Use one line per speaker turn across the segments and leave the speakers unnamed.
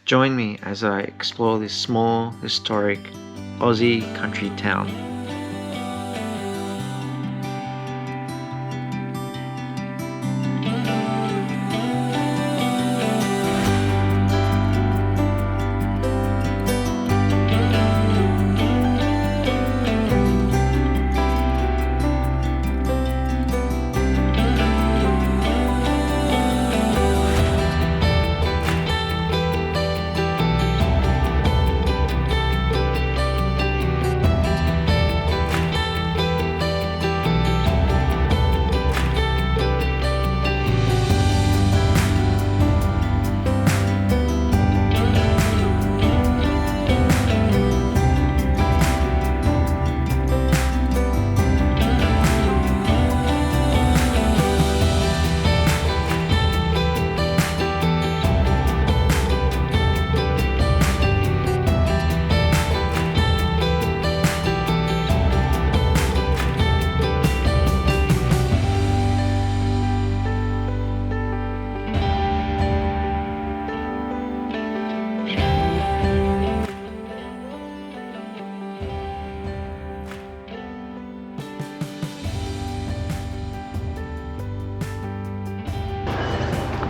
Join me as I explore this small, historic Aussie country town.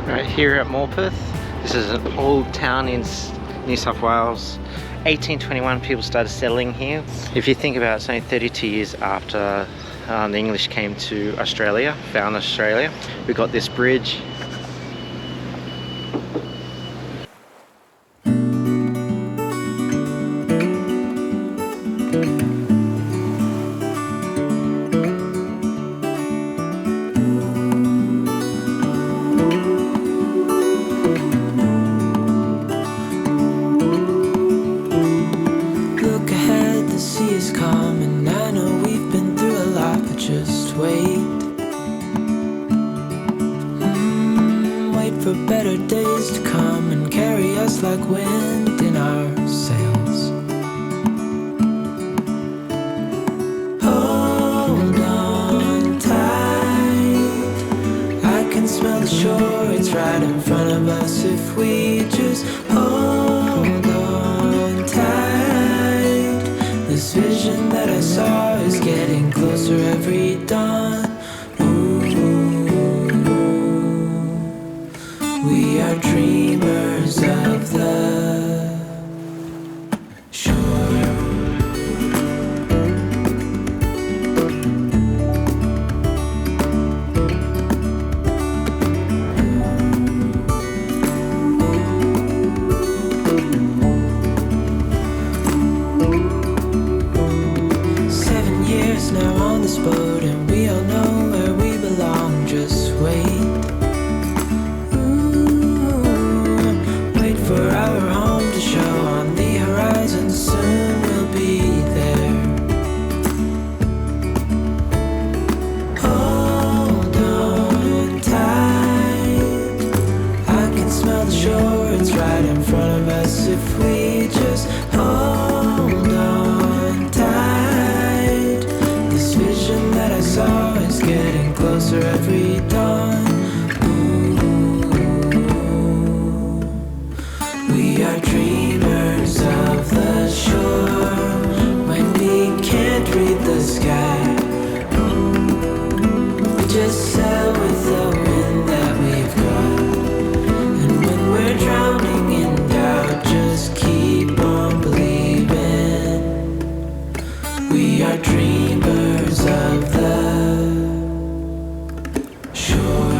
Right here at Morpeth. This is an old town in New South Wales. 1821 people started settling here. If you think about it, it's only 32 years after the English came to Australia, found Australia. We got this bridge.
For better days to come and carry us like wind in our sails. Hold on tight, I can smell the shore, it's right in front of us. If we just hold on tight, this vision that I saw is getting closer every dawn. We are dreamers of the shore. 7 years now on this boat, and we all know where we belong. Just wait. For our home to show on the horizon, soon we'll be there. Hold on tight, I can smell the shore, it's right in front of us. If we just hold on tight, this vision that I saw is getting closer every dawn. We are dreamers of the shore. When we can't read the sky, we just sail with the wind that we've got. And when we're drowning in doubt, just keep on believing. We are dreamers of the shore.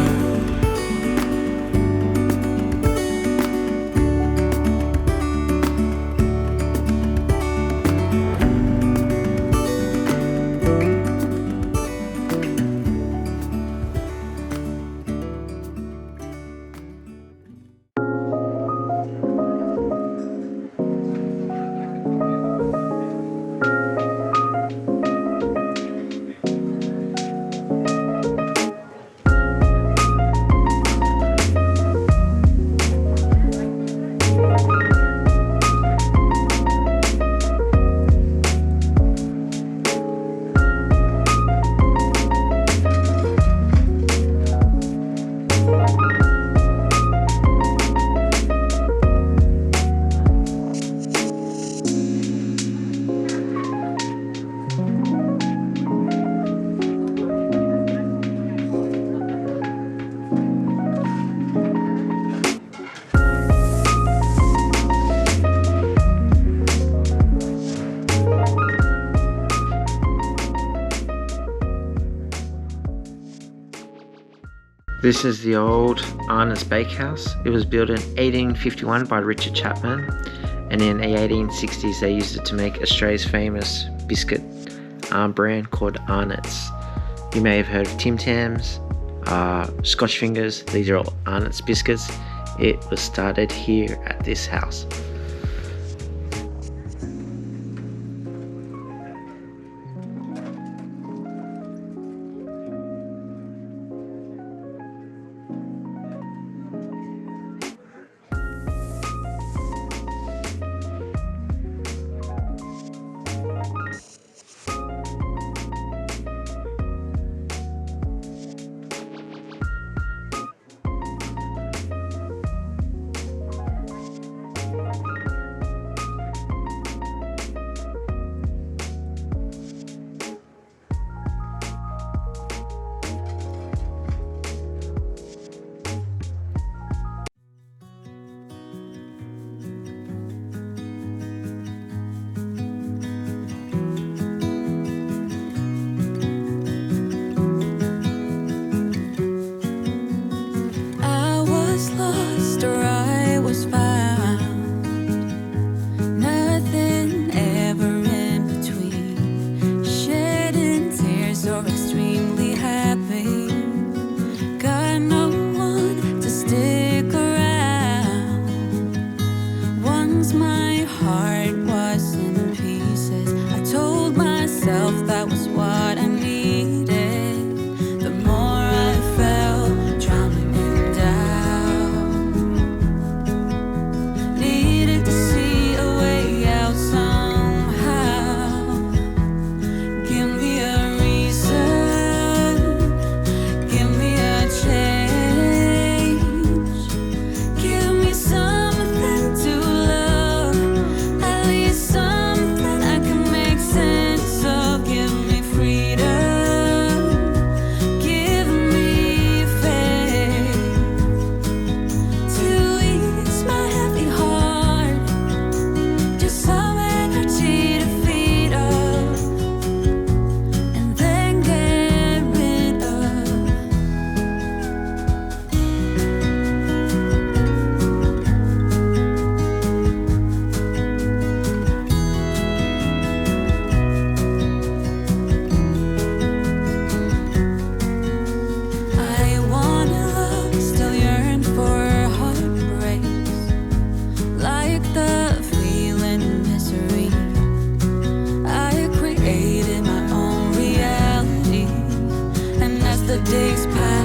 This is the old Arnott's Bakehouse. It was built in 1851 by Richard Chapman, and in the 1860s they used it to make Australia's famous biscuit brand called Arnott's. You may have heard of Tim Tams, Scotch Fingers. These are all Arnott's biscuits. It was started here at this house.
Lost or I was found, nothing ever in between, shedding tears or extremely happy, got no one to stick around. Once my heart was in pieces, I told myself that was what I needed. The more I felt drowning in doubt, the days pass.